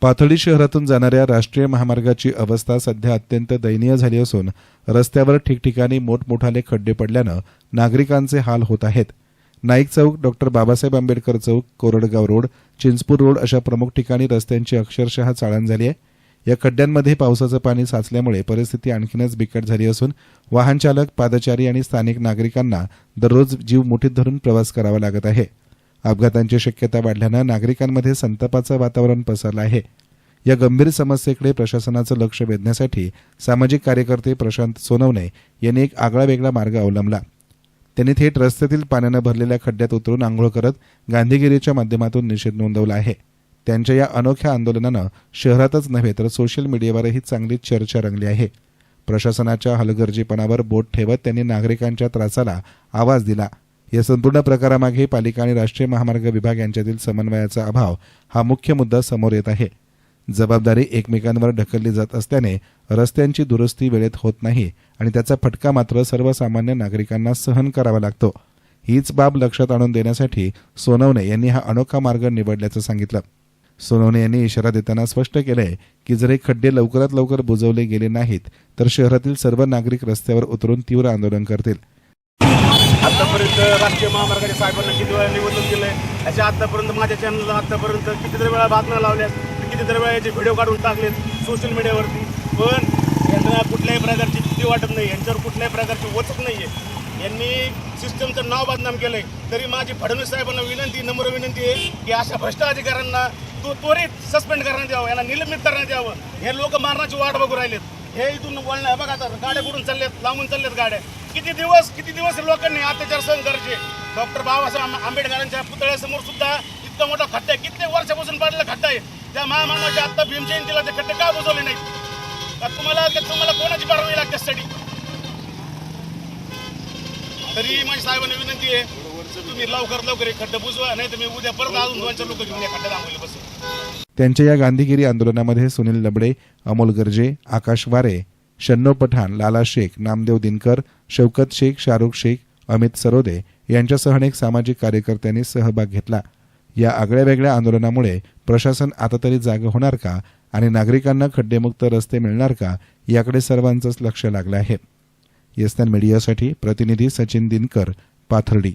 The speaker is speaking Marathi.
पाथर्डी शहरातून जाणाऱ्या राष्ट्रीय महामार्गाची अवस्था सध्या अत्यंत दयनीय झाली असून रस्त्यावर ठिकठिकाणी मोठमोठाले खड्डे पडल्यानं नागरिकांचे हाल होत आहेत. नाईक चौक, डॉ. बाबासाहेब आंबेडकर चौक, कोरडगाव रोड, चिंचपूर रोड अशा प्रमुख ठिकाणी रस्त्यांची अक्षरशः चाळण झाली आहे. या खड्ड्यांमध्ये पावसाचं पाणी साचल्यामुळे परिस्थिती आणखीनच बिकट झाली असून वाहन चालक, पादचारी आणि स्थानिक नागरिकांना दररोज जीव मुठीत धरून प्रवास करावा लागत आहे. अपघातांची शक्यता वाढल्यानं नागरिकांमध्ये संतापाचं वातावरण पसरलं आहे. या गंभीर समस्येकडे प्रशासनाचं लक्ष वेधण्यासाठी सामाजिक कार्यकर्ते प्रशांत सोनवणे यांनी एक आगळावेगळा मार्ग अवलंबला. त्यांनी थेट रस्त्यातील पाण्यानं भरलेल्या खड्ड्यात उतरून आंघोळ करत गांधीगिरीच्या माध्यमातून निषेध नोंदवला आहे. त्यांच्या या अनोख्या आंदोलनानं शहरातच नव्हे तर सोशल मीडियावरही चांगली चर्चा रंगली आहे. प्रशासनाच्या हलगर्जीपणावर बोट ठेवत त्यांनी नागरिकांच्या त्रासाला आवाज दिला. या संपूर्ण प्रकारामागे पालिका आणि राष्ट्रीय महामार्ग विभाग यांच्यातील समन्वयाचा अभाव हा मुख्य मुद्दा समोर येत आहे. जबाबदारी एकमेकांवर ढकलली जात असल्याने रस्त्यांची दुरुस्ती वेळेत होत नाही आणि त्याचा फटका मात्र सर्वसामान्य नागरिकांना सहन करावा लागतो. हीच बाब लक्षात आणून देण्यासाठी सोनवणे यांनी हा अनोखा मार्ग निवडल्याचं सांगितलं. सोनवणे यांनी इशारा देताना स्पष्ट केलंय की जर हे खड्डे लवकरात लवकर बुजवले गेले नाहीत तर शहरातील सर्व नागरिक रस्त्यावर उतरून तीव्र आंदोलन करतील. आतापर्यंत राष्ट्रीय महामार्गाच्या साहेबांना किती वेळा निवेदन दिलंय, याच्या आतापर्यंत माझ्या चॅनलला आतापर्यंत कितीतरी वेळा बातम्या लावल्यात, कितीतरी वेळा याचे व्हिडिओ काढून टाकलेत सोशल मीडियावरती. पण यांना कुठल्याही प्रकारची भीती वाटत नाही, यांच्यावर कुठल्याही प्रकारची वचक नाही आहे. यांनी सिस्टमचं नाव बदनाम केलंय. तरी माझी फडणवीस साहेबांना नम्र विनंती आहे की अशा भ्रष्ट अधिकाऱ्यांना त्वरित सस्पेंड करण्यात यावं, यांना निलंबित करण्यात यावं. हे लोक मारण्याची वाट बघू राहिलेत. हे इथून बोलणं बघा, आता गाड्या कुठून चालल्यात, लांबून चालल्यात गाड्या. किती दिवस लोकांनी अत्याचार सहन करायचे. डॉ. बाबासाहेब आंबेडकरांच्या पुतळ्यासमोर सुद्धा इतका मोठा खड्डा आहे, कित्येक वर्षापासून पडलेला खड्डा आहे. त्या महामानवाच्या आत्ता भीम जयंतीला ते खड्डे का बुजवले नाहीत? तुम्हाला कोणाची परवानगी लागते त्यासाठी? तरी माझ्या साहेबांना विनंती आहे, तुम्ही लवकर हे खड्डे बुजवा, नाही तर मी उद्या परत अजून 2-4 लोक घेऊन या खड्ड्यात आंघोळीला बसू. त्यांच्या या गांधीगिरी आंदोलनामध्ये सुनील लबडे, अमोल गर्जे, आकाश वारे, शन्नो पठाण, लाला शेख, नामदेव दिनकर, शौकत शेख, शाहरुख शेख, अमित सरोदे यांच्यासह अनेक सामाजिक कार्यकर्त्यांनी सहभाग घेतला. या आगळ्यावेगळ्या आंदोलनामुळे प्रशासन आता तरी जागं होणार का आणि नागरिकांना खड्डेमुक्त रस्ते मिळणार का याकडे सर्वांचंच लक्ष लागलं आहे. येस्तान मीडियासाठी प्रतिनिधी सचिन दिनकर, पाथर्डी.